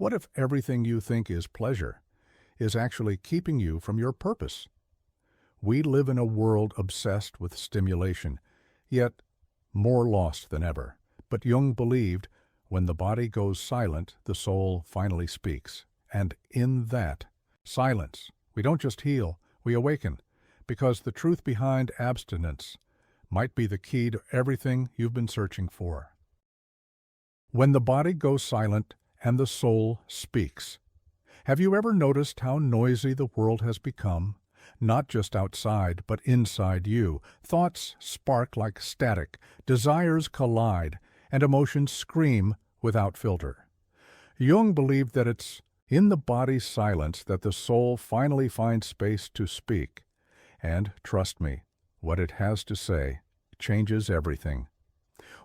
What if everything you think is pleasure is actually keeping you from your purpose? We live in a world obsessed with stimulation, yet more lost than ever. But Jung believed when the body goes silent, the soul finally speaks. And in that silence, we don't just heal, we awaken, because the truth behind abstinence might be the key to everything you've been searching for. When the body goes silent and the soul speaks. Have you ever noticed how noisy the world has become? Not just outside, but inside you. Thoughts spark like static, desires collide, and emotions scream without filter. Jung believed that it's in the body's silence that the soul finally finds space to speak. And, trust me, what it has to say changes everything.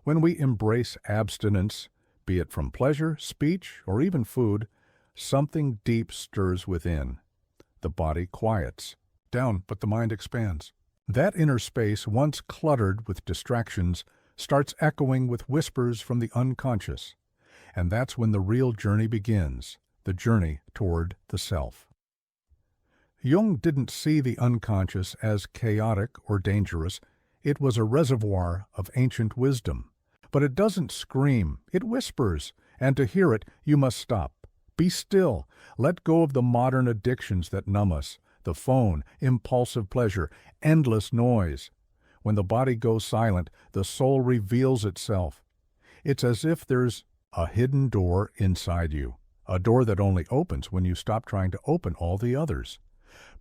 When we embrace abstinence, be it from pleasure, speech, or even food, something deep stirs within. The body quiets down, but the mind expands. That inner space, once cluttered with distractions, starts echoing with whispers from the unconscious. And that's when the real journey begins, the journey toward the self. Jung didn't see the unconscious as chaotic or dangerous. It was a reservoir of ancient wisdom. But it doesn't scream, it whispers, and to hear it, you must stop. Be still. Let go of the modern addictions that numb us, the phone, impulsive pleasure, endless noise. When the body goes silent, the soul reveals itself. It's as if there's a hidden door inside you, a door that only opens when you stop trying to open all the others.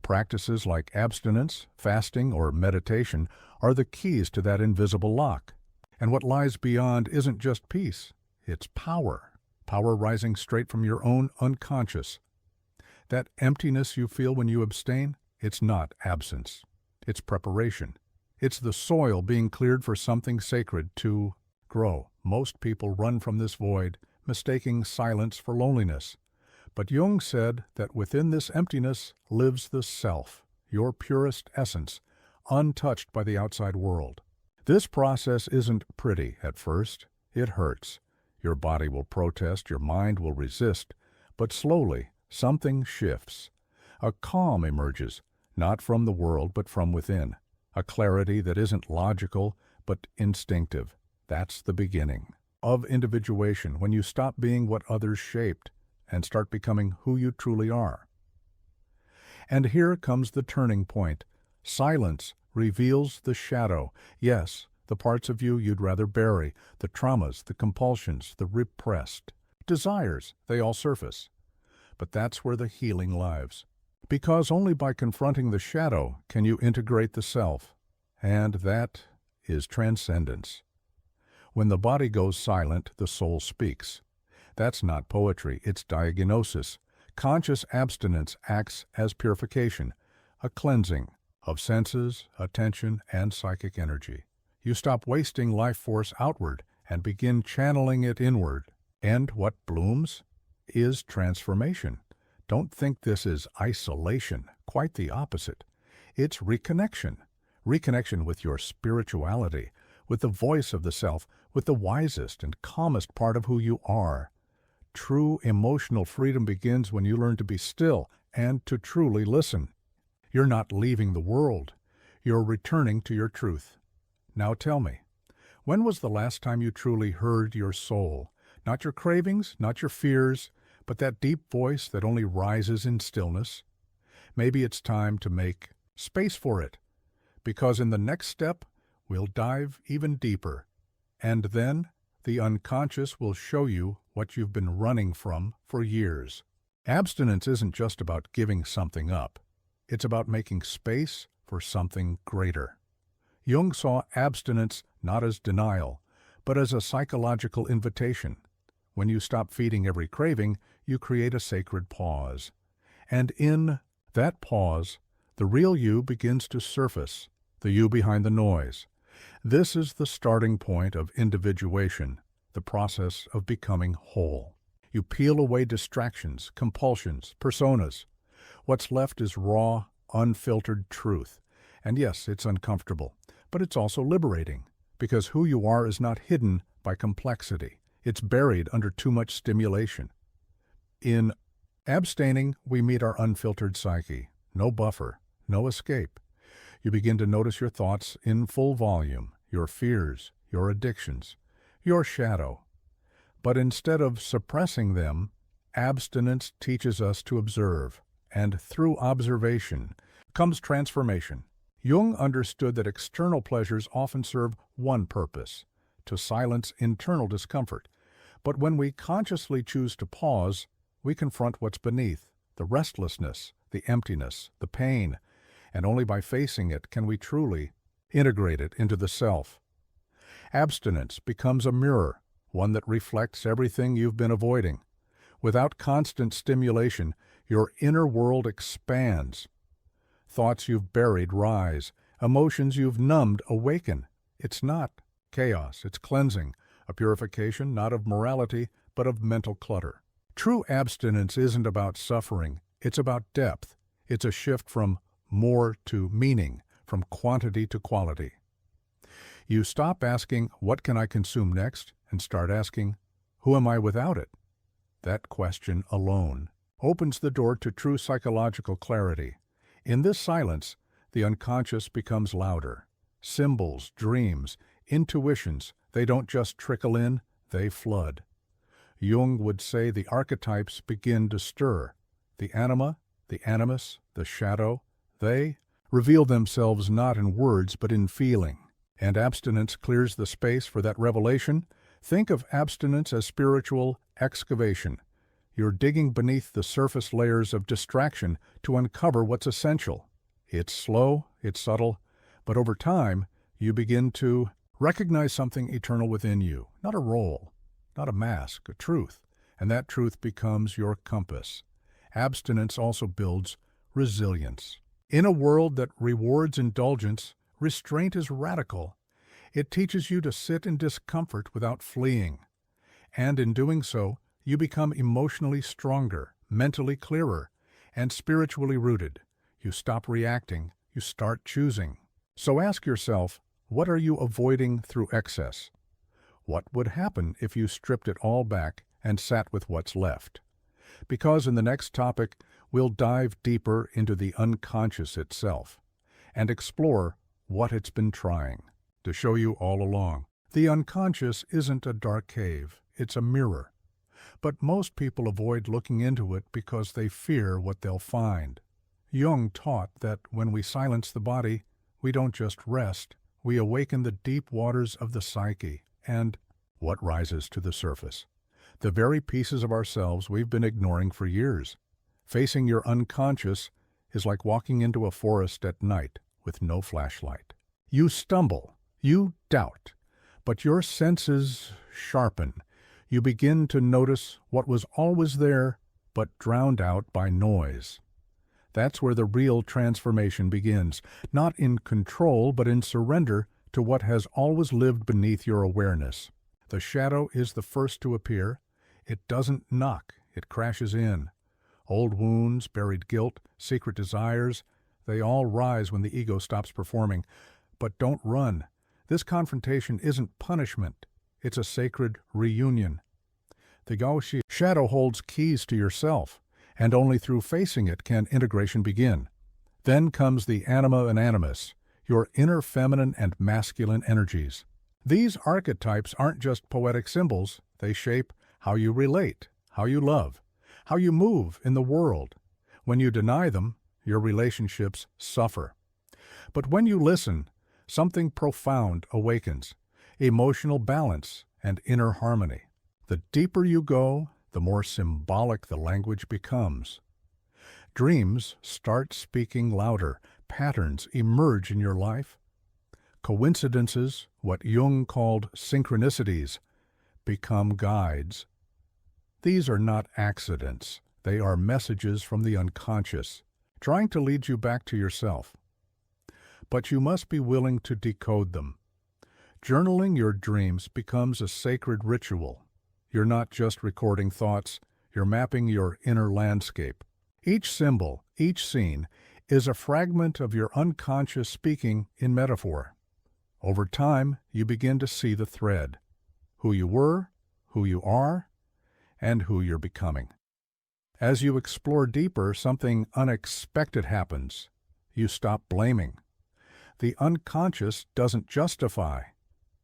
Practices like abstinence, fasting, or meditation are the keys to that invisible lock. And what lies beyond isn't just peace, it's power. Power rising straight from your own unconscious. That emptiness you feel when you abstain, it's not absence. It's preparation. It's the soil being cleared for something sacred to grow. Most people run from this void, mistaking silence for loneliness. But Jung said that within this emptiness lives the self, your purest essence, untouched by the outside world. This process isn't pretty at first. It hurts. Your body will protest, your mind will resist, but slowly something shifts. A calm emerges, not from the world but from within. A clarity that isn't logical but instinctive. That's the beginning of individuation, when you stop being what others shaped and start becoming who you truly are. And here comes the turning point. Silence reveals the shadow. Yes, the parts of you you'd rather bury, the traumas, the compulsions, the repressed desires, they all surface. But that's where the healing lies. Because only by confronting the shadow can you integrate the self. And that is transcendence. When the body goes silent, the soul speaks. That's not poetry, it's diagnosis. Conscious abstinence acts as purification, a cleansing of senses, attention, and psychic energy. You stop wasting life force outward and begin channeling it inward. And what blooms is transformation. Don't think this is isolation, quite the opposite. It's reconnection. Reconnection with your spirituality, with the voice of the self, with the wisest and calmest part of who you are. True emotional freedom begins when you learn to be still and to truly listen. You're not leaving the world. You're returning to your truth. Now tell me, when was the last time you truly heard your soul? Not your cravings, not your fears, but that deep voice that only rises in stillness? Maybe it's time to make space for it, because in the next step, we'll dive even deeper. And then the unconscious will show you what you've been running from for years. Abstinence isn't just about giving something up. It's about making space for something greater. Jung saw abstinence not as denial, but as a psychological invitation. When you stop feeding every craving, you create a sacred pause. And in that pause, the real you begins to surface, the you behind the noise. This is the starting point of individuation, the process of becoming whole. You peel away distractions, compulsions, personas. What's left is raw, unfiltered truth. And yes, it's uncomfortable, but it's also liberating, because who you are is not hidden by complexity. It's buried under too much stimulation. In abstaining, we meet our unfiltered psyche. No buffer, no escape. You begin to notice your thoughts in full volume, your fears, your addictions, your shadow. But instead of suppressing them, abstinence teaches us to observe, and through observation comes transformation. Jung understood that external pleasures often serve one purpose, to silence internal discomfort. But when we consciously choose to pause, we confront what's beneath, the restlessness, the emptiness, the pain, and only by facing it can we truly integrate it into the self. Abstinence becomes a mirror, one that reflects everything you've been avoiding. Without constant stimulation, your inner world expands. Thoughts you've buried rise. Emotions you've numbed awaken. It's not chaos, it's cleansing, a purification not of morality, but of mental clutter. True abstinence isn't about suffering, it's about depth. It's a shift from more to meaning, from quantity to quality. You stop asking, what can I consume next, and start asking, who am I without it? That question alone opens the door to true psychological clarity. In this silence, the unconscious becomes louder. Symbols, dreams, intuitions, they don't just trickle in, they flood. Jung would say the archetypes begin to stir. The anima, the animus, the shadow, they reveal themselves not in words but in feeling. And abstinence clears the space for that revelation. Think of abstinence as spiritual excavation. You're digging beneath the surface layers of distraction to uncover what's essential. It's slow, it's subtle, but over time, you begin to recognize something eternal within you. Not a role, not a mask, a truth. And that truth becomes your compass. Abstinence also builds resilience. In a world that rewards indulgence, restraint is radical. It teaches you to sit in discomfort without fleeing. And in doing so, you become emotionally stronger, mentally clearer, and spiritually rooted. You stop reacting, you start choosing. So ask yourself, what are you avoiding through excess? What would happen if you stripped it all back and sat with what's left? Because in the next topic, we'll dive deeper into the unconscious itself and explore what it's been trying to show you all along. The unconscious isn't a dark cave, it's a mirror. But most people avoid looking into it because they fear what they'll find. Jung taught that when we silence the body, we don't just rest, we awaken the deep waters of the psyche. And what rises to the surface? The very pieces of ourselves we've been ignoring for years. Facing your unconscious is like walking into a forest at night with no flashlight. You stumble, you doubt, but your senses sharpen. You begin to notice what was always there, but drowned out by noise. That's where the real transformation begins, not in control, but in surrender to what has always lived beneath your awareness. The shadow is the first to appear. It doesn't knock, it crashes in. Old wounds, buried guilt, secret desires, they all rise when the ego stops performing. But don't run. This confrontation isn't punishment. It's a sacred reunion. The Gaoshi shadow holds keys to yourself, and only through facing it can integration begin. Then comes the Anima and Animus, your inner feminine and masculine energies. These archetypes aren't just poetic symbols, they shape how you relate, how you love, how you move in the world. When you deny them, your relationships suffer. But when you listen, something profound awakens, emotional balance and inner harmony. The deeper you go, the more symbolic the language becomes. Dreams start speaking louder, patterns emerge in your life. Coincidences, what Jung called synchronicities, become guides. These are not accidents, they are messages from the unconscious, trying to lead you back to yourself. But you must be willing to decode them. Journaling your dreams becomes a sacred ritual. You're not just recording thoughts, you're mapping your inner landscape. Each symbol, each scene, is a fragment of your unconscious speaking in metaphor. Over time, you begin to see the thread, who you were, who you are, and who you're becoming. As you explore deeper, something unexpected happens. You stop blaming. The unconscious doesn't justify.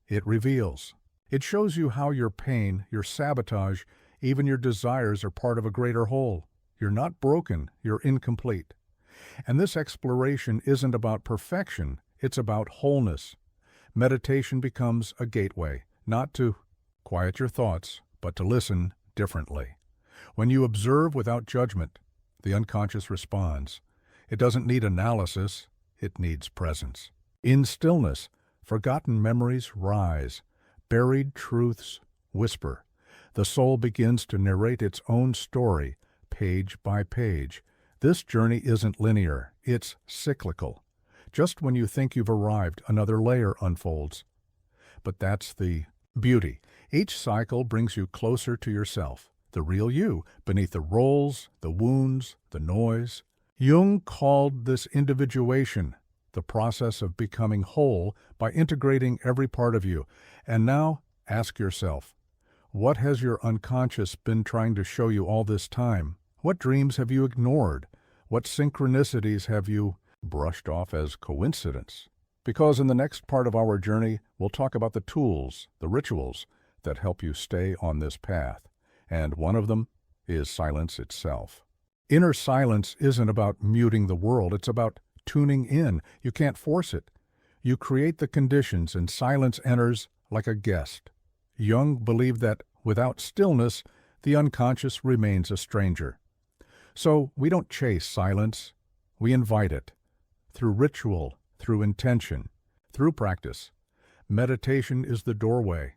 It reveals. It shows you how your pain, your sabotage, even your desires are part of a greater whole. You're not broken, you're incomplete. And this exploration isn't about perfection, it's about wholeness. Meditation becomes a gateway, not to quiet your thoughts, but to listen differently. When you observe without judgment, the unconscious responds. It doesn't need analysis, it needs presence. In stillness, forgotten memories rise, buried truths whisper. The soul begins to narrate its own story, page by page. This journey isn't linear, it's cyclical. Just when you think you've arrived, another layer unfolds. But that's the beauty. Each cycle brings you closer to yourself, the real you, beneath the roles, the wounds, the noise. Jung called this individuation, the process of becoming whole by integrating every part of you. And now, ask yourself, what has your unconscious been trying to show you all this time? What dreams have you ignored? What synchronicities have you brushed off as coincidence? Because in the next part of our journey, we'll talk about the tools, the rituals that help you stay on this path. And one of them is silence itself. Inner silence isn't about muting the world, it's about tuning in. You can't force it. You create the conditions and silence enters like a guest. Jung believed that without stillness, the unconscious remains a stranger. So we don't chase silence, we invite it. Through ritual, through intention, through practice. Meditation is the doorway.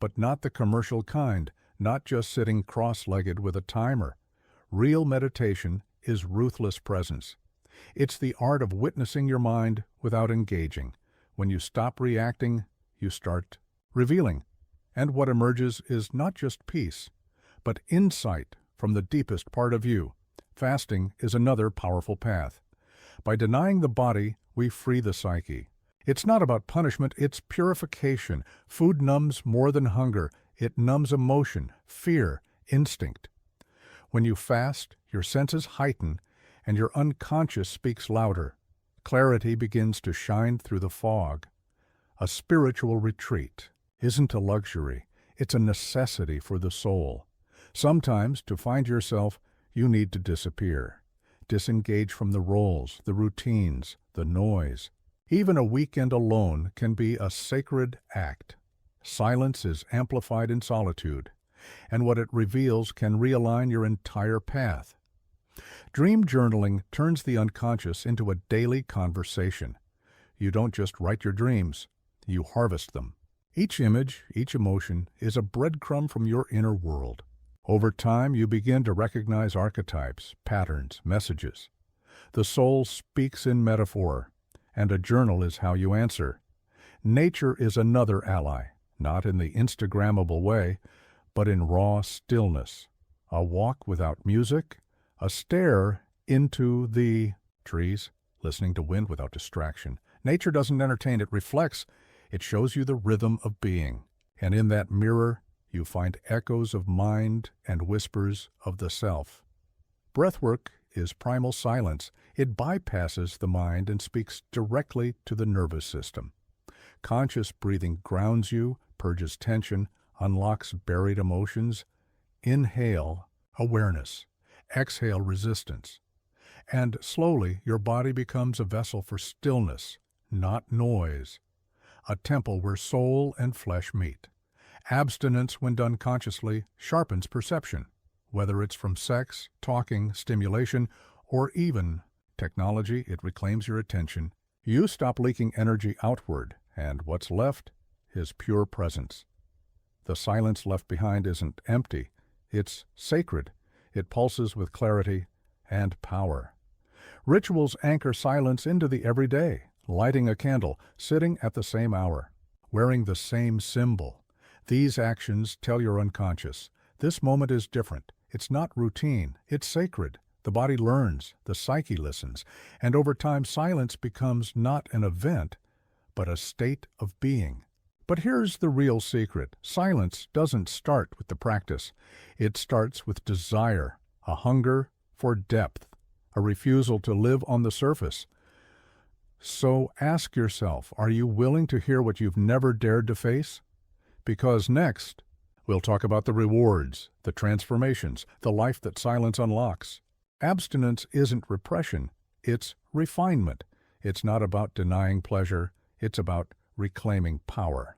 But not the commercial kind, not just sitting cross-legged with a timer. Real meditation is ruthless presence. It's the art of witnessing your mind without engaging. When you stop reacting, you start revealing. And what emerges is not just peace, but insight from the deepest part of you. Fasting is another powerful path. By denying the body, we free the psyche. It's not about punishment, it's purification. Food numbs more than hunger. It numbs emotion, fear, instinct. When you fast, your senses heighten, and your unconscious speaks louder. Clarity begins to shine through the fog. A spiritual retreat isn't a luxury, it's a necessity for the soul. Sometimes, to find yourself, you need to disappear. Disengage from the roles, the routines, the noise. Even a weekend alone can be a sacred act. Silence is amplified in solitude, and what it reveals can realign your entire path. Dream journaling turns the unconscious into a daily conversation. You don't just write your dreams, you harvest them. Each image, each emotion is a breadcrumb from your inner world. Over time, you begin to recognize archetypes, patterns, messages. The soul speaks in metaphor, and a journal is how you answer. Nature is another ally, not in the Instagrammable way, but in raw stillness. A walk without music, a stare into the trees, listening to wind without distraction. Nature doesn't entertain, it reflects. It shows you the rhythm of being. And in that mirror, you find echoes of mind and whispers of the self. Breathwork is primal silence. It bypasses the mind and speaks directly to the nervous system. Conscious breathing grounds you, purges tension, unlocks buried emotions. Inhale, awareness. Exhale, resistance. And slowly, your body becomes a vessel for stillness, not noise. A temple where soul and flesh meet. Abstinence, when done consciously, sharpens perception, whether it's from sex, talking, stimulation, or even technology. It reclaims your attention. You stop leaking energy outward, and what's left is pure presence. The silence left behind isn't empty, it's sacred. It pulses with clarity and power. Rituals anchor silence into the everyday, lighting a candle, sitting at the same hour, wearing the same symbol. These actions tell your unconscious, this moment is different. It's not routine, it's sacred. The body learns, the psyche listens, and over time silence becomes not an event, but a state of being. But here's the real secret. Silence doesn't start with the practice. It starts with desire, a hunger for depth, a refusal to live on the surface. So ask yourself, are you willing to hear what you've never dared to face? Because next, we'll talk about the rewards, the transformations, the life that silence unlocks. Abstinence isn't repression, it's refinement. It's not about denying pleasure, it's about reclaiming power.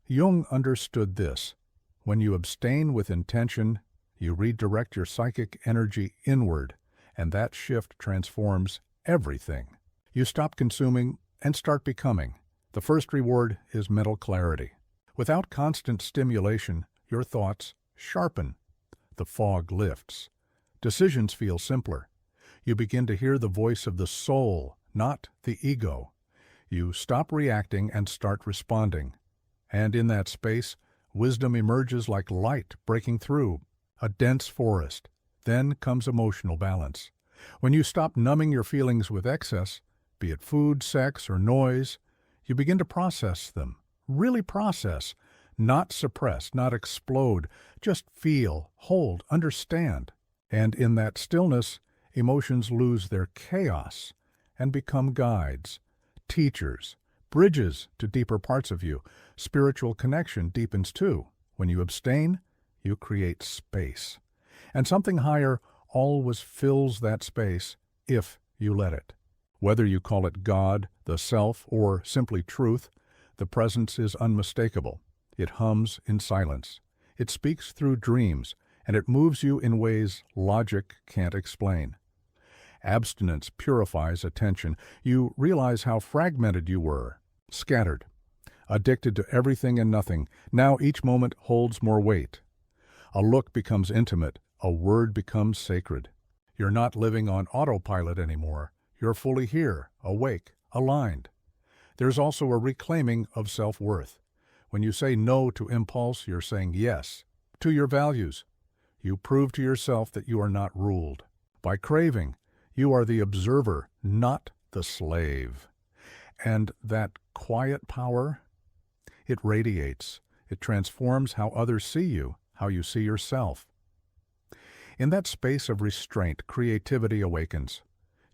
Jung understood this. When you abstain with intention, you redirect your psychic energy inward, and that shift transforms everything. You stop consuming and start becoming. The first reward is mental clarity. Without constant stimulation, your thoughts sharpen. The fog lifts. Decisions feel simpler. You begin to hear the voice of the soul, not the ego. You stop reacting and start responding. And in that space, wisdom emerges like light breaking through a dense forest. Then comes emotional balance. When you stop numbing your feelings with excess, be it food, sex, or noise, you begin to process them. Really process. Not suppress, not explode. Just feel, hold, understand. And in that stillness, emotions lose their chaos and become guides, teachers, bridges to deeper parts of you. Spiritual connection deepens too. When you abstain, you create space. And something higher always fills that space if you let it. Whether you call it God, the self, or simply truth, the presence is unmistakable. It hums in silence. It speaks through dreams, and it moves you in ways logic can't explain. Abstinence purifies attention. You realize how fragmented you were, scattered, addicted to everything and nothing. Now each moment holds more weight. A look becomes intimate. A word becomes sacred. You're not living on autopilot anymore. You're fully here, awake, aligned. There's also a reclaiming of self-worth. When you say no to impulse, you're saying yes to your values. You prove to yourself that you are not ruled. By craving, you are the observer, not the slave. And that quiet power, it radiates. It transforms how others see you, how you see yourself. In that space of restraint, creativity awakens.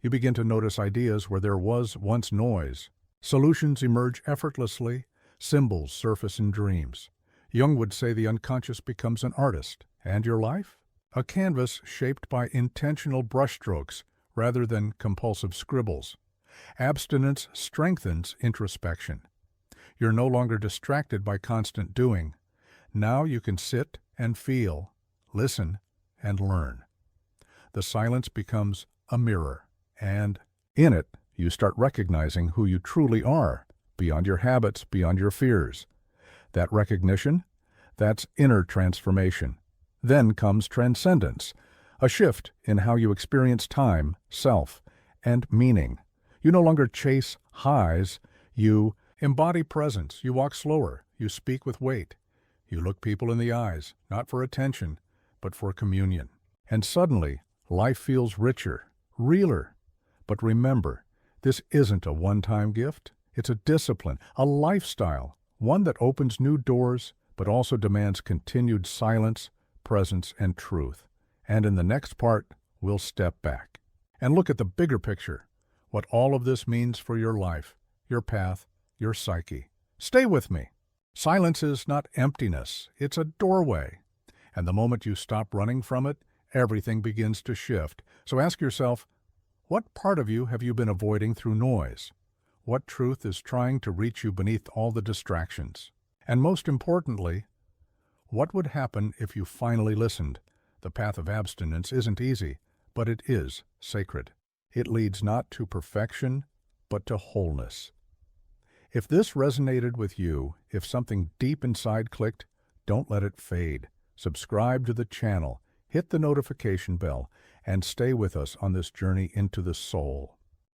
You begin to notice ideas where there was once noise. Solutions emerge effortlessly. Symbols surface in dreams. Jung would say the unconscious becomes an artist. And your life? A canvas shaped by intentional brushstrokes rather than compulsive scribbles. Abstinence strengthens introspection. You're no longer distracted by constant doing. Now you can sit and feel, listen, and learn. The silence becomes a mirror, and in it, you start recognizing who you truly are, beyond your habits, beyond your fears. That recognition, that's inner transformation. Then comes transcendence, a shift in how you experience time, self, and meaning. You no longer chase highs, you embody presence. You walk slower, you speak with weight. You look people in the eyes, not for attention, but for communion. And suddenly, life feels richer, realer. But remember, this isn't a one-time gift. It's a discipline, a lifestyle, one that opens new doors, but also demands continued silence, presence, and truth. And in the next part, we'll step back and look at the bigger picture, what all of this means for your life, your path, your psyche. Stay with me. Silence is not emptiness, it's a doorway. And the moment you stop running from it, everything begins to shift. So ask yourself, what part of you have you been avoiding through noise? What truth is trying to reach you beneath all the distractions? And most importantly, what would happen if you finally listened? The path of abstinence isn't easy, but it is sacred. It leads not to perfection, but to wholeness. If this resonated with you, if something deep inside clicked, don't let it fade. Subscribe to the channel, hit the notification bell, and stay with us on this journey into the soul.